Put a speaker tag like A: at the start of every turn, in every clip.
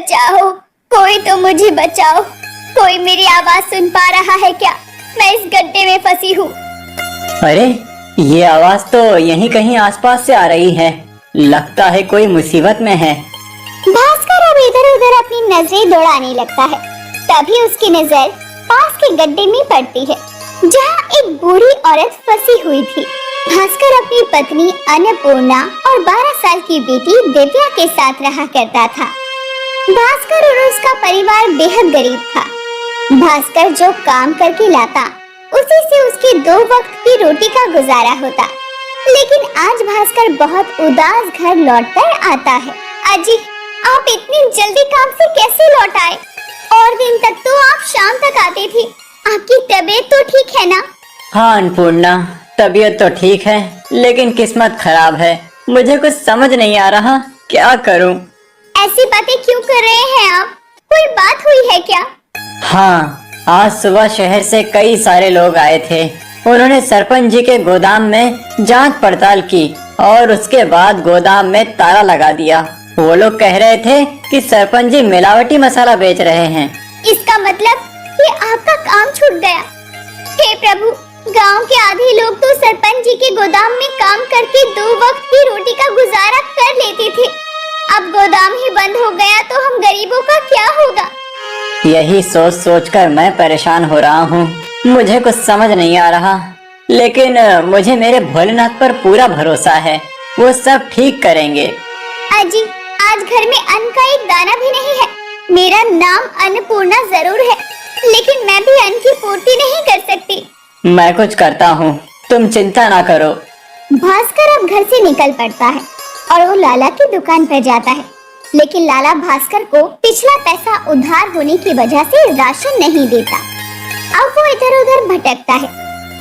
A: बचाओ, कोई तो मुझे बचाओ। कोई मेरी आवाज सुन पा रहा है क्या? मैं इस गड्ढे में फंसी हूँ।
B: अरे, ये आवाज तो यहीं कहीं आसपास से आ रही है। लगता है कोई मुसीबत में है।
A: भास्कर अब इधर उधर अपनी नजरें दौड़ाने लगता है। तभी उसकी नजर पास के गड्ढे में पड़ती है, जहाँ एक बूढ़ी औरत फंसी हुई थी। भास्कर अपनी पत्नी अन्नपूर्णा और 12 साल की बेटी दिव्या के साथ रहा करता था। भास्कर और उसका परिवार बेहद गरीब था। भास्कर जो काम करके लाता, उसी से उसके 2 वक्त की रोटी का गुजारा होता। लेकिन आज भास्कर बहुत उदास घर लौटकर आता है। अजी, आप इतनी जल्दी काम से कैसे लौट आए? और दिन तक तो आप शाम तक आते थे। आपकी तबीयत तो ठीक है ना?
B: हाँ अन्नपूर्णा, तबीयत तो ठीक है, लेकिन किस्मत खराब है। मुझे कुछ समझ नहीं आ रहा, क्या करूं?
A: ऐसी बातें क्यों कर रहे हैं आप? कोई बात हुई है क्या?
B: हाँ, आज सुबह शहर से कई सारे लोग आए थे। उन्होंने सरपंच जी के गोदाम में जांच पड़ताल की और उसके बाद गोदाम में ताला लगा दिया। वो लोग कह रहे थे कि सरपंच जी मिलावटी मसाला बेच रहे हैं।
A: इसका मतलब कि आपका काम छूट गया। हे प्रभु, गांव के आधे लोग तो सरपंच जी के गोदाम में काम करके 2 वक्त की रोटी का गुजारा कर लेते थे। अब गोदाम ही बंद हो गया तो हम गरीबों का क्या होगा?
B: यही सोच सोच कर मैं परेशान हो रहा हूँ। मुझे कुछ समझ नहीं आ रहा, लेकिन मुझे मेरे भोलेनाथ पर पूरा भरोसा है, वो सब ठीक करेंगे।
A: अजी, आज घर में अन्न का एक दाना भी नहीं है। मेरा नाम अन्नपूर्णा जरूर है, लेकिन मैं भी अन्न की पूर्ति नहीं कर सकती।
B: मैं कुछ करता हूँ, तुम चिंता ना करो।
A: भास्कर अब घर से निकल पड़ता है और वो लाला की दुकान पर जाता है। लेकिन लाला भास्कर को पिछला पैसा उधार होने की वजह से राशन नहीं देता। अब वो इधर उधर भटकता है,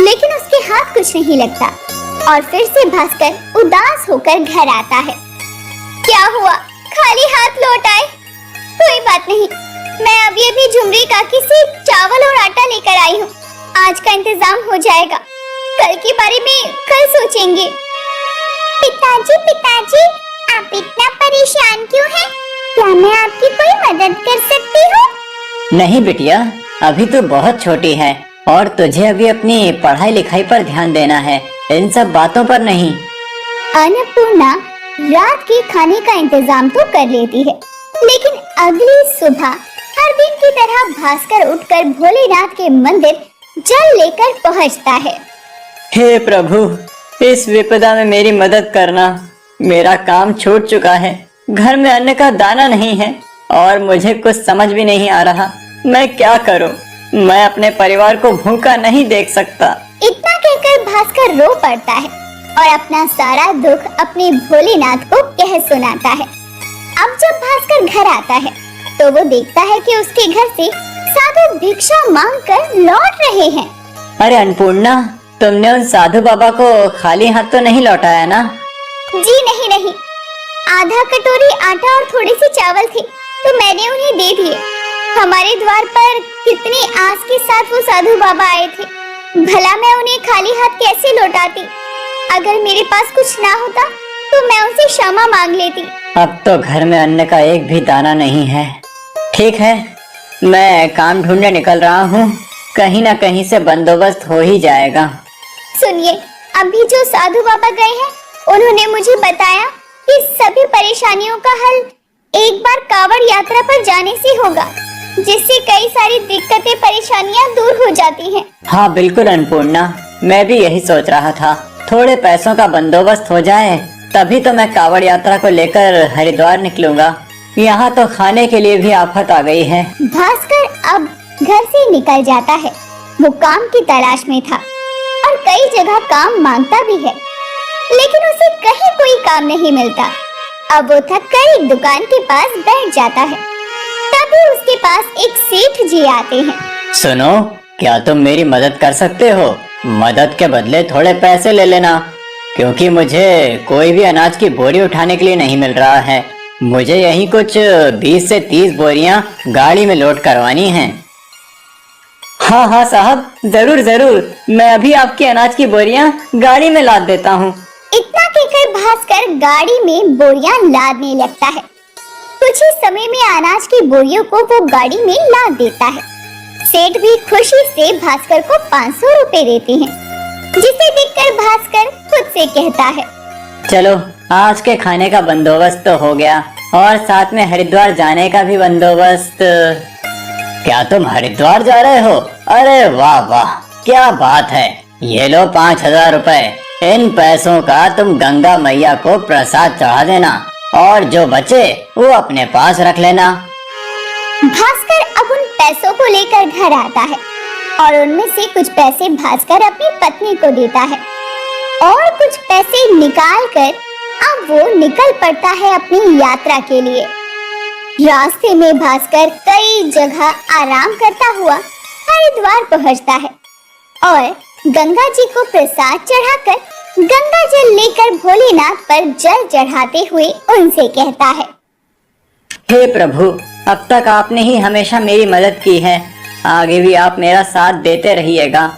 A: लेकिन उसके हाथ कुछ नहीं लगता और फिर से भास्कर उदास होकर घर आता है। क्या हुआ, खाली हाथ लौट आए? कोई बात नहीं, मैं अभी झुमरी काकी से चावल और आटा लेकर आई हूँ। आज का इंतजाम हो जाएगा, कल के बारे में कल सोचेंगे। पिताजी, पिताजी, आप इतना परेशान क्यों हैं? क्या मैं आपकी कोई मदद कर सकती हूँ?
B: नहीं बिटिया, अभी तो बहुत छोटी है और तुझे अभी अपनी पढ़ाई लिखाई पर ध्यान देना है, इन सब बातों पर नहीं।
A: अन्नपूर्णा रात के खाने का इंतजाम तो कर लेती है, लेकिन अगली सुबह हर दिन की तरह भास्कर उठकर भोलेनाथ के मंदिर जल लेकर पहुंचता है।
B: हे प्रभु, इस विपदा में मेरी मदद करना। मेरा काम छूट चुका है, घर में अन्न का दाना नहीं है और मुझे कुछ समझ भी नहीं आ रहा, मैं क्या करूं? मैं अपने परिवार को भूखा नहीं देख सकता।
A: इतना कहकर भास्कर रो पड़ता है और अपना सारा दुख अपने भोलेनाथ को कह सुनाता है। अब जब भास्कर घर आता है तो वो देखता है कि उसके घर से साधु भिक्षा मांगकर लौट रहे हैं।
B: अरे अन्नपूर्णा, तुमने उन साधु बाबा को खाली हाथ तो नहीं लौटाया ना?
A: जी नहीं नहीं, आधा कटोरी आटा और थोड़े से चावल थे तो मैंने उन्हें दे दिए। हमारे द्वार पर कितनी आस के साथ वो साधु बाबा आए थे, भला मैं उन्हें खाली हाथ कैसे लौटाती? अगर मेरे पास कुछ ना होता तो मैं उनसे क्षमा मांग लेती।
B: अब तो घर में अन्न का एक भी दाना नहीं है। ठीक है, मैं काम ढूंढने निकल रहा हूँ, कहीं ना कहीं से बंदोबस्त हो ही जाएगा।
A: सुनिए, अभी जो साधु बाबा गए हैं, उन्होंने मुझे बताया कि सभी परेशानियों का हल एक बार कावड़ यात्रा पर जाने से होगा, जिससे कई सारी दिक्कतें परेशानियां दूर हो जाती हैं।
B: हाँ बिल्कुल अन्नपूर्णा, मैं भी यही सोच रहा था। थोड़े पैसों का बंदोबस्त हो जाए तभी तो मैं कावड़ यात्रा को लेकर हरिद्वार निकलूंगा। यहाँ तो खाने के लिए भी आफत आ गई है।
A: भास्कर अब घर से निकल जाता है। वो काम की तलाश में था और कई जगह काम मांगता भी है, लेकिन उसे कहीं कोई काम नहीं मिलता। अब वो थक कर एक दुकान के पास बैठ जाता है। तभी उसके पास एक सेठ जी आते हैं।
B: सुनो, क्या तुम मेरी मदद कर सकते हो? मदद के बदले थोड़े पैसे ले लेना, क्योंकि मुझे कोई भी अनाज की बोरी उठाने के लिए नहीं मिल रहा है। मुझे यही कुछ 20 से 30 बोरियां गाड़ी में लोड करवानी हैं। हाँ हाँ साहब, जरूर जरूर, मैं अभी आपकी अनाज की बोरियां गाड़ी में लाद देता हूँ।
A: इतना कहकर भास्कर गाड़ी में बोरियां लादने लगता है। कुछ ही समय में अनाज की बोरियों को वो गाड़ी में लाद देता है। सेठ भी खुशी से भास्कर को 500 रुपए देते हैं, जिसे देखकर भास्कर खुद से कहता है,
B: चलो आज के खाने का बंदोबस्त तो हो गया और साथ में हरिद्वार जाने का भी बंदोबस्त। क्या तुम हरिद्वार जा रहे हो? अरे वाह वाह, क्या बात है। ये लो 5000 रुपए। इन पैसों का तुम गंगा मैया को प्रसाद चढ़ा देना और जो बचे वो अपने पास रख लेना।
A: भास्कर अब उन पैसों को लेकर घर आता है और उनमें से कुछ पैसे भास्कर अपनी पत्नी को देता है और कुछ पैसे निकाल कर अब वो निकल पड़ता है अपनी यात्रा के लिए। रास्ते में भास्कर कई जगह आराम करता हुआ हरिद्वार पहुंचता है और गंगा जी को प्रसाद चढ़ाकर गंगा जल लेकर भोलेनाथ पर जल चढ़ाते हुए उनसे कहता है,
B: हे प्रभु, अब तक आपने ही हमेशा मेरी मदद की है, आगे भी आप मेरा साथ देते रहिएगा।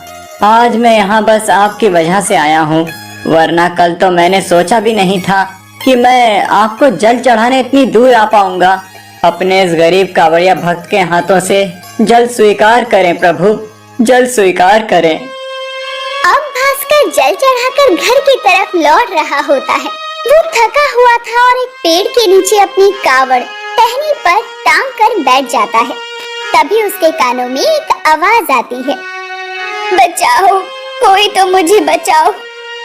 B: आज मैं यहाँ बस आपकी वजह से आया हूँ, वरना कल तो मैंने सोचा भी नहीं था कि मैं आपको जल चढ़ाने इतनी दूर आ पाऊंगा। अपने इस गरीब कांवड़िया भक्त के हाथों से जल स्वीकार करें प्रभु, जल स्वीकार करें।
A: अब भास्कर जल चढ़ाकर घर की तरफ लौट रहा होता है। वो थका हुआ था और एक पेड़ के नीचे अपनी कावड़ टहनी पर टांग कर बैठ जाता है। तभी उसके कानों में एक आवाज आती है, बचाओ, कोई तो मुझे बचाओ,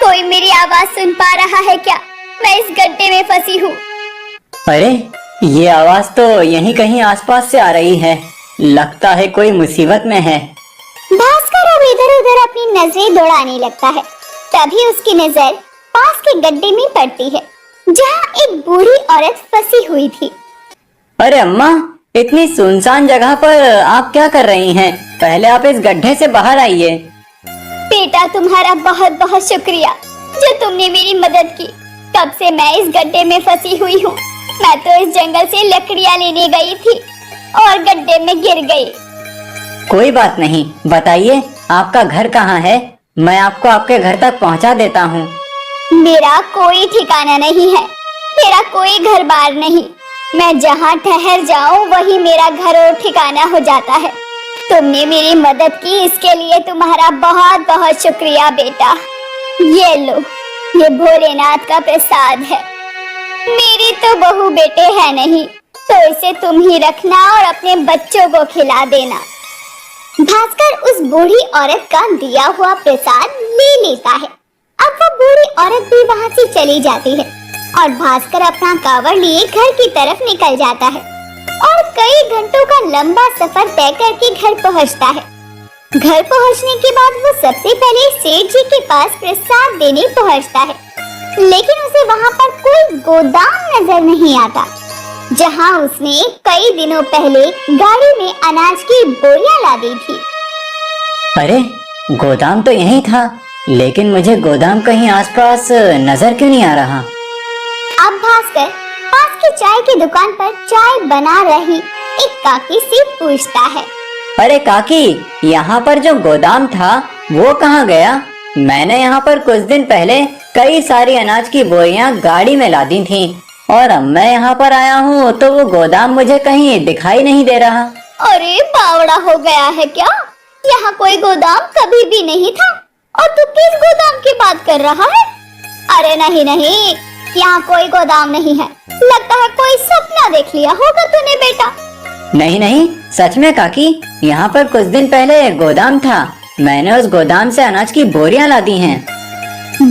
A: कोई मेरी आवाज सुन पा रहा है क्या? मैं इस गड्ढे में फंसी हूँ।
B: अरे ये आवाज तो यहीं कहीं आसपास से आ रही है, लगता है कोई मुसीबत में है।
A: भास्कर अब इधर उधर अपनी नजरें दौड़ाने लगता है। तभी उसकी नजर पास के गड्ढे में पड़ती है, जहाँ एक बूढ़ी औरत फंसी हुई थी।
B: अरे अम्मा, इतनी सुनसान जगह पर आप क्या कर रही हैं? पहले आप इस गड्ढे से बाहर आइए।
A: बेटा, तुम्हारा बहुत बहुत शुक्रिया जो तुमने मेरी मदद की। कब से मैं इस गड्ढे में फंसी हुई हूँ। मैं तो इस जंगल से लकड़ियाँ लेने गई थी और गड्ढे में गिर गई।
B: कोई बात नहीं, बताइए आपका घर कहाँ है? मैं आपको आपके घर तक पहुँचा देता हूँ।
A: मेरा कोई ठिकाना नहीं है, मेरा कोई घर बार नहीं। मैं जहाँ ठहर जाऊँ वही मेरा घर और ठिकाना हो जाता है। तुमने मेरी मदद की, इसके लिए तुम्हारा बहुत बहुत शुक्रिया बेटा। ये लो, ये भोलेनाथ का प्रसाद है। मेरी तो बहू बेटे है नहीं, तो इसे तुम ही रखना और अपने बच्चों को खिला देना। भास्कर उस बूढ़ी औरत का दिया हुआ प्रसाद ले लेता है। अब वो बूढ़ी औरत भी वहाँ से चली जाती है और भास्कर अपना कावड़ लिए घर की तरफ निकल जाता है और कई घंटों का लंबा सफर तय करके घर पहुँचता है। घर पहुँचने के बाद वो सबसे पहले सेठ जी के पास प्रसाद देने पहुँचता है, लेकिन उसे वहाँ पर कोई गोदाम नजर नहीं आता, जहाँ उसने कई दिनों पहले गाड़ी में अनाज की बोरियां लादी थी।
B: अरे गोदाम तो यही था, लेकिन मुझे गोदाम कहीं आसपास नजर क्यों नहीं आ रहा?
A: अब भास्कर पास की चाय की दुकान पर चाय बना रही एक काकी से पूछता है,
B: अरे काकी, यहाँ पर जो गोदाम था वो कहाँ गया? मैंने यहाँ पर कुछ दिन पहले कई सारी अनाज की बोरियां गाड़ी में लादी थी और अब मैं यहाँ पर आया हूँ तो वो गोदाम मुझे कहीं दिखाई नहीं दे रहा।
A: अरे बावड़ा हो गया है क्या? यहाँ कोई गोदाम कभी भी नहीं था और तू किस गोदाम की बात कर रहा है? अरे नहीं नहीं, यहाँ कोई गोदाम नहीं है, लगता है कोई सपना देख लिया होगा तूने बेटा।
B: नहीं नहीं, सच में काकी, यहाँ पर कुछ दिन पहले गोदाम था, मैंने उस गोदाम से अनाज की बोरियां लादी हैं।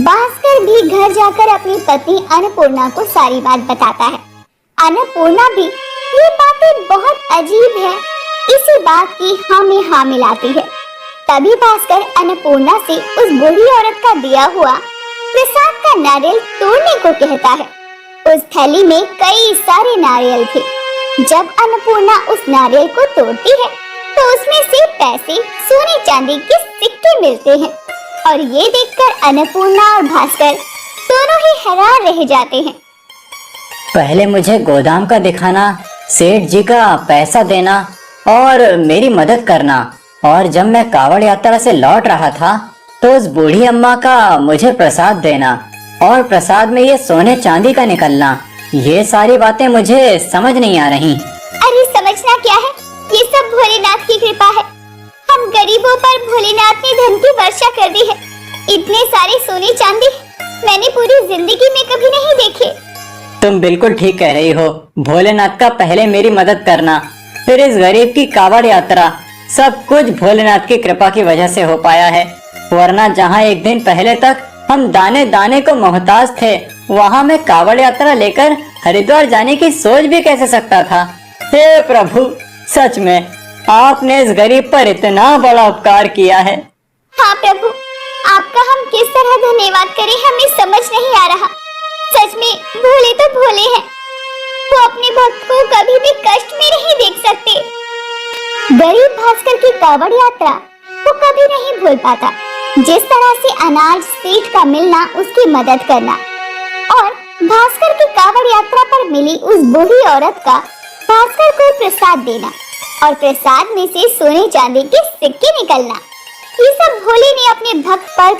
A: भास्कर भी घर जाकर अपनी पत्नी अन्नपूर्णा को सारी बात बताता है। अन्नपूर्णा भी ये बातें बहुत अजीब है, इसी बात की हाँ में हाँ मिलाती है। तभी भास्कर अन्नपूर्णा से उस बूढ़ी औरत का दिया हुआ प्रसाद का नारियल तोड़ने को कहता है। उस थैली में कई सारे नारियल थे। जब अन्नपूर्णा उस नारियल को तोड़ती है तो उसमें से पैसे, सोने चांदी के सिक्के मिलते हैं और ये देखकर अन्नपूर्णा और भास्कर दोनों ही हैरान रह जाते हैं।
B: पहले मुझे गोदाम का दिखाना, सेठ जी का पैसा देना और मेरी मदद करना, और जब मैं कावड़ यात्रा से लौट रहा था तो उस बूढ़ी अम्मा का मुझे प्रसाद देना और प्रसाद में ये सोने चांदी का निकलना, ये सारी बातें मुझे समझ नहीं आ रही।
A: अरे समझना क्या है, ये सब भोलेनाथ की कृपा है। हम गरीबों पर भोलेनाथ ने धन की वर्षा कर दी है। इतने सारे सोने चांदी मैंने पूरी जिंदगी में कभी नहीं देखे।
B: तुम बिल्कुल ठीक कह रही हो। भोलेनाथ का पहले मेरी मदद करना, फिर इस गरीब की कावड़ यात्रा, सब कुछ भोलेनाथ की कृपा की वजह से हो पाया है। वरना जहाँ एक दिन पहले तक हम दाने दाने को मोहताज थे, वहाँ मैं कावड़ यात्रा लेकर हरिद्वार जाने की सोच भी कैसे सकता था। हे प्रभु, सच में आपने इस गरीब पर इतना बड़ा उपकार किया है।
A: हाँ प्रभु, आपका हम किस तरह धन्यवाद करें हमें समझ नहीं आ रहा। सच में भोले तो भोले हैं, वो अपने भक्त को कभी भी कष्ट में नहीं देख सकते। गरीब भास्कर की कावड़ यात्रा वो कभी नहीं भूल पाता। जिस तरह से अनाज सेठ का मिलना, उसकी मदद करना और भास्कर की कावड़ यात्रा पर मिली उस बूढ़ी औरत का भास्कर को प्रसाद देना और प्रसाद में से सोने चांदी के सिक्के निकलना, ये सब भोले ने अपने भक्त पर